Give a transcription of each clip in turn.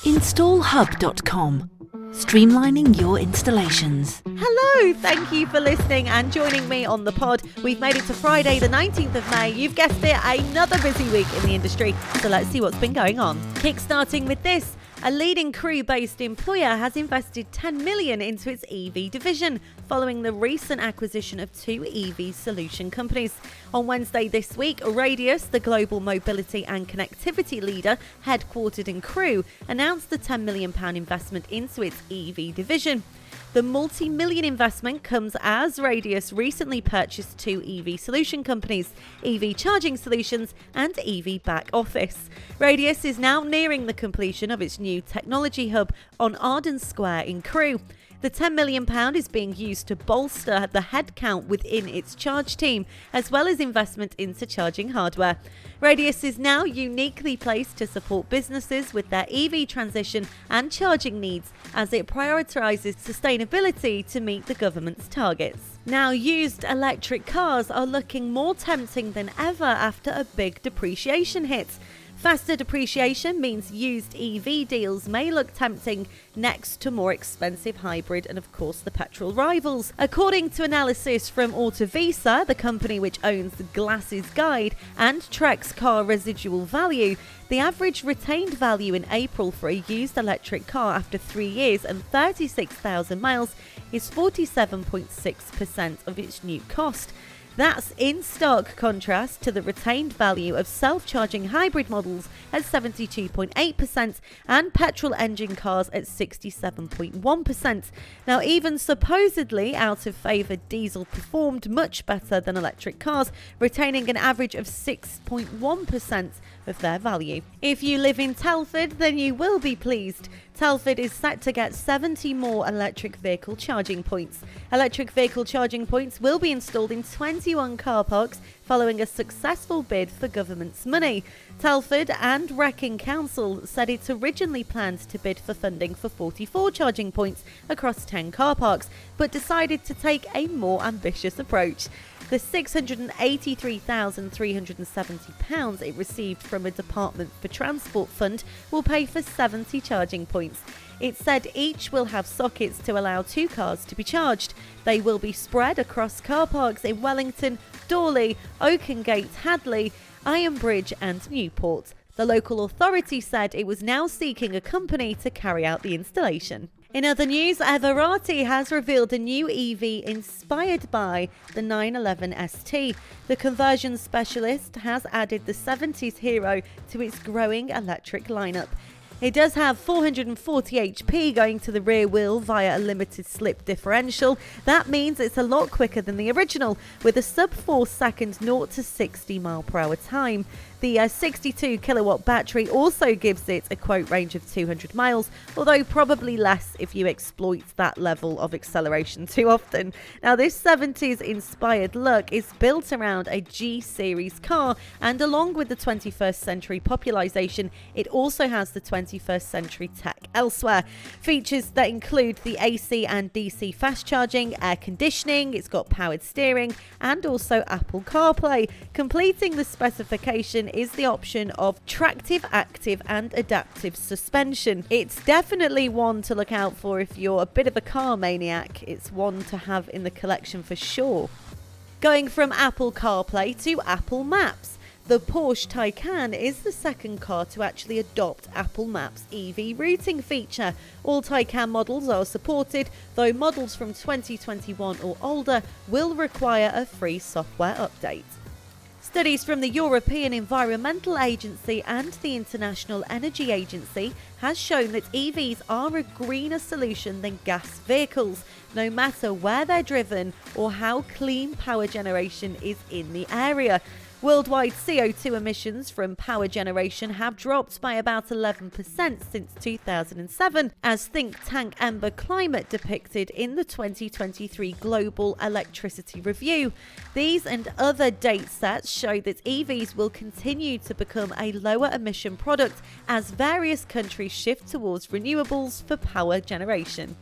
installHUB.com. Streamlining your installations. Hello, thank you for listening and joining me on the pod. We've made it to Friday the 19th of May. You've guessed it, another busy week in the industry. So let's see what's been going on. Kickstarting with this. A leading Crewe-based employer has invested $10 million into its EV division, following the recent acquisition of two EV solution companies. On Wednesday this week, Radius, the global mobility and connectivity leader headquartered in Crewe, announced the £10 million investment into its EV division. The multi-million investment comes as Radius recently purchased two EV solution companies, EV Charging Solutions and EV Back Office. Radius is now nearing the completion of its new technology hub on Arden Square in Crewe. The £10 million is being used to bolster the headcount within its charge team, as well as investment into charging hardware. Radius is now uniquely placed to support businesses with their EV transition and charging needs as it prioritises sustainability to meet the government's targets. Now, used electric cars are looking more tempting than ever after a big depreciation hit. Faster depreciation means used EV deals may look tempting next to more expensive hybrid and, of course, the petrol rivals. According to analysis from Autovista, the company which owns the Glasses Guide and tracks car residual value, the average retained value in April for a used electric car after 3 years and 36,000 miles is 47.6% of its new cost. That's in stark contrast to the retained value of self-charging hybrid models at 72.8% and petrol engine cars at 67.1%. Now, even supposedly out-of-favour diesel performed much better than electric cars, retaining an average of 6.1% of their value. If you live in Telford, then you will be pleased. Telford is set to get 70 more electric vehicle charging points. Electric vehicle charging points will be installed in 21 car parks following a successful bid for government's money. Telford and Wrecking Council said it originally planned to bid for funding for 44 charging points across 10 car parks, but decided to take a more ambitious approach. The £683,370 it received from a Department for Transport fund will pay for 70 charging points. It said each will have sockets to allow 2 cars to be charged. They will be spread across car parks in Wellington, Dawley, Oakengate, Hadley, Ironbridge and Newport. The local authority said it was now seeking a company to carry out the installation. In other news, Everrati has revealed a new EV inspired by the 911 ST. The conversion specialist has added the 70s hero to its growing electric lineup. It does have 440 HP going to the rear wheel via a limited slip differential. That means it's a lot quicker than the original, with a sub 4 second 0 to 60 mph time. The 62 kilowatt battery also gives it a quote range of 200 miles, although probably less if you exploit that level of acceleration too often. Now, this 70s inspired look is built around a G series car, and along with the 21st century popularisation, it also has the 21st century tech elsewhere. Features that include the AC and DC fast charging, air conditioning, it's got powered steering, and also Apple CarPlay. Completing the specification is the option of tractive, active and adaptive suspension. It's definitely one to look out for if you're a bit of a car maniac. It's one to have in the collection for sure. Going from Apple CarPlay to Apple Maps. The Porsche Taycan is the second car to actually adopt Apple Maps' EV routing feature. All Taycan models are supported, though models from 2021 or older will require a free software update. Studies from the European Environmental Agency and the International Energy Agency has shown that EVs are a greener solution than gas vehicles, no matter where they're driven or how clean power generation is in the area. Worldwide CO2 emissions from power generation have dropped by about 11% since 2007, as think tank Ember Climate depicted in the 2023 Global Electricity Review. These and other date sets show that EVs will continue to become a lower emission product as various countries shift towards renewables for power generation.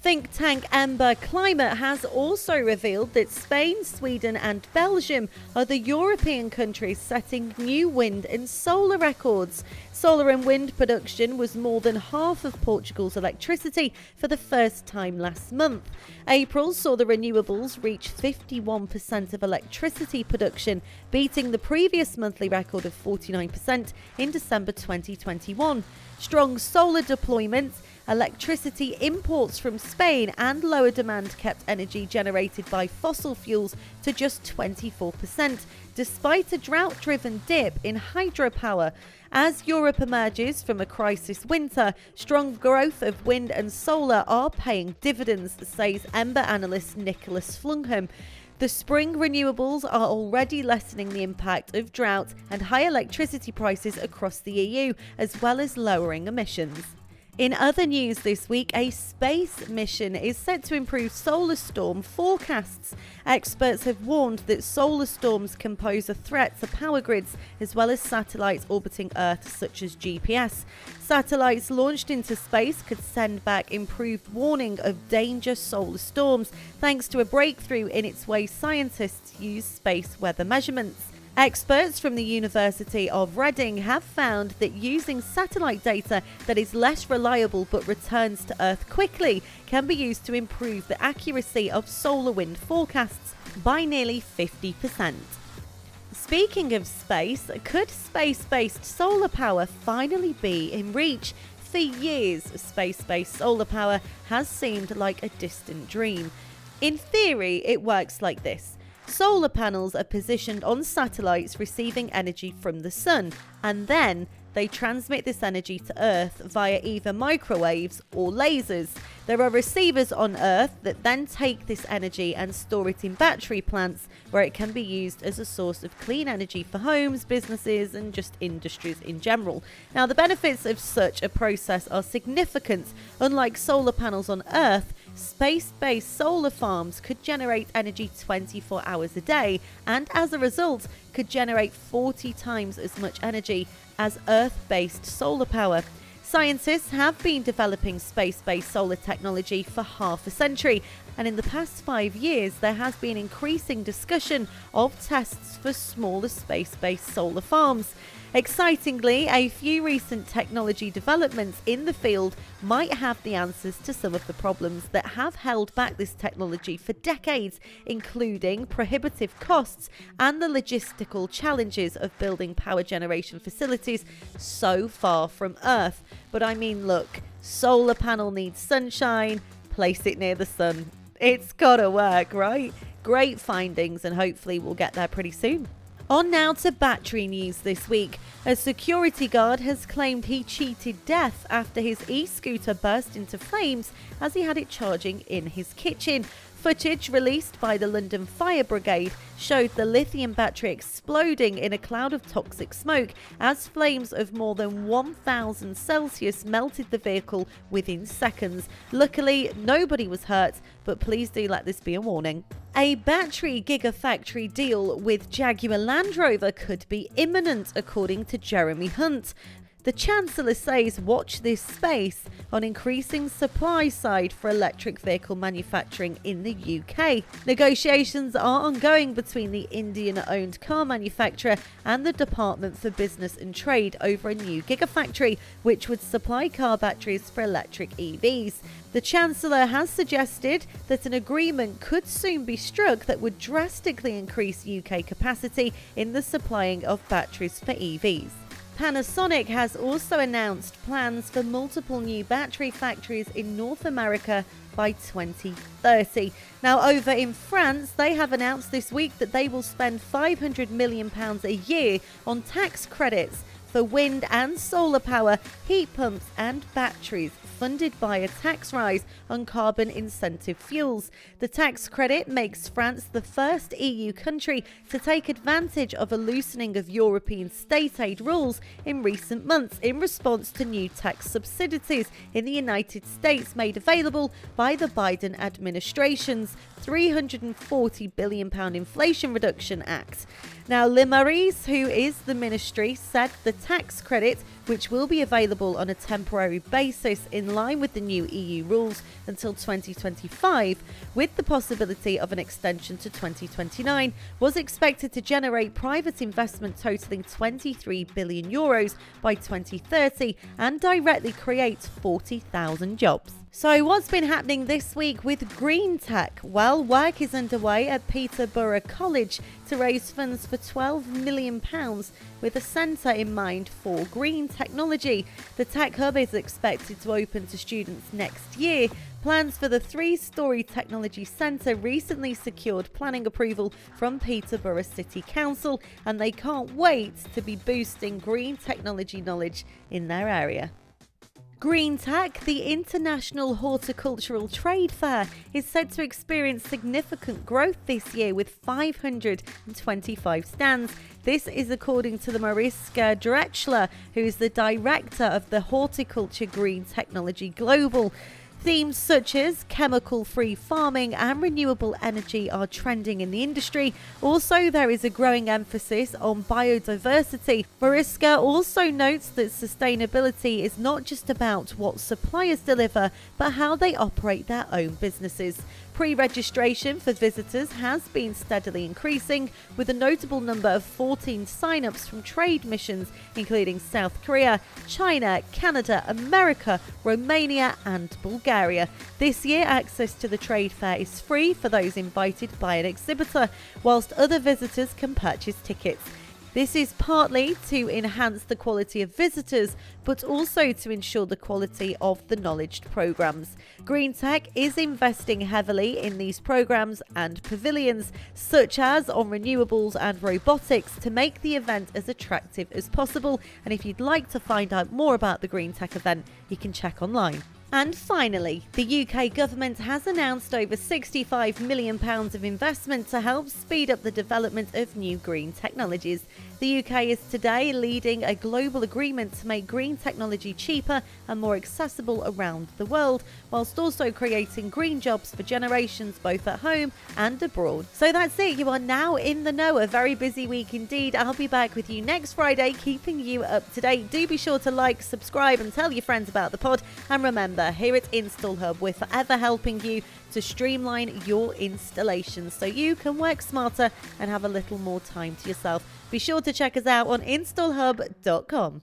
Think tank Amber Climate has also revealed that Spain, Sweden and Belgium are the European countries setting new wind and solar records. Solar and wind production was more than half of Portugal's electricity for the first time last month. April saw the renewables reach 51% of electricity production, beating the previous monthly record of 49% in December 2021. Strong solar deployments, electricity imports from Spain and lower demand kept energy generated by fossil fuels to just 24%, despite a drought-driven dip in hydropower. As Europe emerges from a crisis winter, strong growth of wind and solar are paying dividends, says Ember analyst Nicholas Flungham. The spring renewables are already lessening the impact of drought and high electricity prices across the EU, as well as lowering emissions. In other news this week, a space mission is set to improve solar storm forecasts. Experts have warned that solar storms can pose a threat to power grids as well as satellites orbiting Earth such as GPS. Satellites launched into space could send back improved warning of danger solar storms thanks to a breakthrough in its way scientists use space weather measurements. Experts from the University of Reading have found that using satellite data that is less reliable but returns to Earth quickly can be used to improve the accuracy of solar wind forecasts by nearly 50%. Speaking of space, could space-based solar power finally be in reach? For years, space-based solar power has seemed like a distant dream. In theory, it works like this. Solar panels are positioned on satellites receiving energy from the sun, and then they transmit this energy to Earth via either microwaves or lasers. There are receivers on Earth that then take this energy and store it in battery plants where it can be used as a source of clean energy for homes, businesses and just industries in general. Now, the benefits of such a process are significant. Unlike solar panels on Earth, space-based solar farms could generate energy 24 hours a day and as a result could generate 40 times as much energy as Earth-based solar power. Scientists have been developing space-based solar technology for half a century, and in the past 5 years there has been increasing discussion of tests for smaller space-based solar farms. Excitingly, a few recent technology developments in the field might have the answers to some of the problems that have held back this technology for decades, including prohibitive costs and the logistical challenges of building power generation facilities so far from Earth. But I mean, look, solar panel needs sunshine, place it near the sun. It's gotta work, right? Great findings, and hopefully we'll get there pretty soon. On now to battery news this week. A security guard has claimed he cheated death after his e-scooter burst into flames as he had it charging in his kitchen. Footage released by the London Fire Brigade showed the lithium battery exploding in a cloud of toxic smoke as flames of more than 1,000 Celsius melted the vehicle within seconds. Luckily, nobody was hurt, but please do let this be a warning. A battery gigafactory deal with Jaguar Land Rover could be imminent, according to Jeremy Hunt. The Chancellor says watch this space on increasing supply side for electric vehicle manufacturing in the UK. Negotiations are ongoing between the Indian-owned car manufacturer and the Department for Business and Trade over a new gigafactory, which would supply car batteries for electric EVs. The Chancellor has suggested that an agreement could soon be struck that would drastically increase UK capacity in the supplying of batteries for EVs. Panasonic has also announced plans for multiple new battery factories in North America by 2030. Now, over in France, they have announced this week that they will spend £500 million a year on tax credits for wind and solar power, heat pumps and batteries, funded by a tax rise on carbon incentive fuels. The tax credit makes France the first EU country to take advantage of a loosening of European state aid rules in recent months in response to new tax subsidies in the United States made available by the Biden administration's £340 billion Inflation Reduction Act. Now, Le Maurice, who is the ministry, said the tax credit, which will be available on a temporary basis in line with the new EU rules until 2025, with the possibility of an extension to 2029, was expected to generate private investment totaling €23 billion by 2030 and directly create 40,000 jobs. So what's been happening this week with green tech? Well, work is underway at Peterborough College to raise funds for £12 million with a centre in mind for green technology. The tech hub is expected to open to students next year. Plans for the 3-storey technology centre recently secured planning approval from Peterborough City Council, and they can't wait to be boosting green technology knowledge in their area. Green Tech, the International Horticultural Trade Fair, is said to experience significant growth this year with 525 stands. This is according to the Mariska Drechsler, who is the director of the Horticulture Green Technology Global. Themes such as chemical-free farming and renewable energy are trending in the industry. Also, there is a growing emphasis on biodiversity. Mariska also notes that sustainability is not just about what suppliers deliver, but how they operate their own businesses. Pre-registration for visitors has been steadily increasing, with a notable number of 14 sign-ups from trade missions, including South Korea, China, Canada, America, Romania and Bulgaria. This year, access to the trade fair is free for those invited by an exhibitor, whilst other visitors can purchase tickets. This is partly to enhance the quality of visitors, but also to ensure the quality of the knowledge programs. Green Tech is investing heavily in these programs and pavilions, such as on renewables and robotics, to make the event as attractive as possible. And if you'd like to find out more about the Green Tech event, you can check online. And finally, the UK government has announced over £65 million of investment to help speed up the development of new green technologies. The UK is today leading a global agreement to make green technology cheaper and more accessible around the world, whilst also creating green jobs for generations both at home and abroad. So that's it. You are now in the know. A very busy week indeed. I'll be back with you next Friday, keeping you up to date. Do be sure to like, subscribe and tell your friends about the pod. And remember, here at installHUB, we're forever helping you to streamline your installations so you can work smarter and have a little more time to yourself. Be sure to check us out on installHUB.com.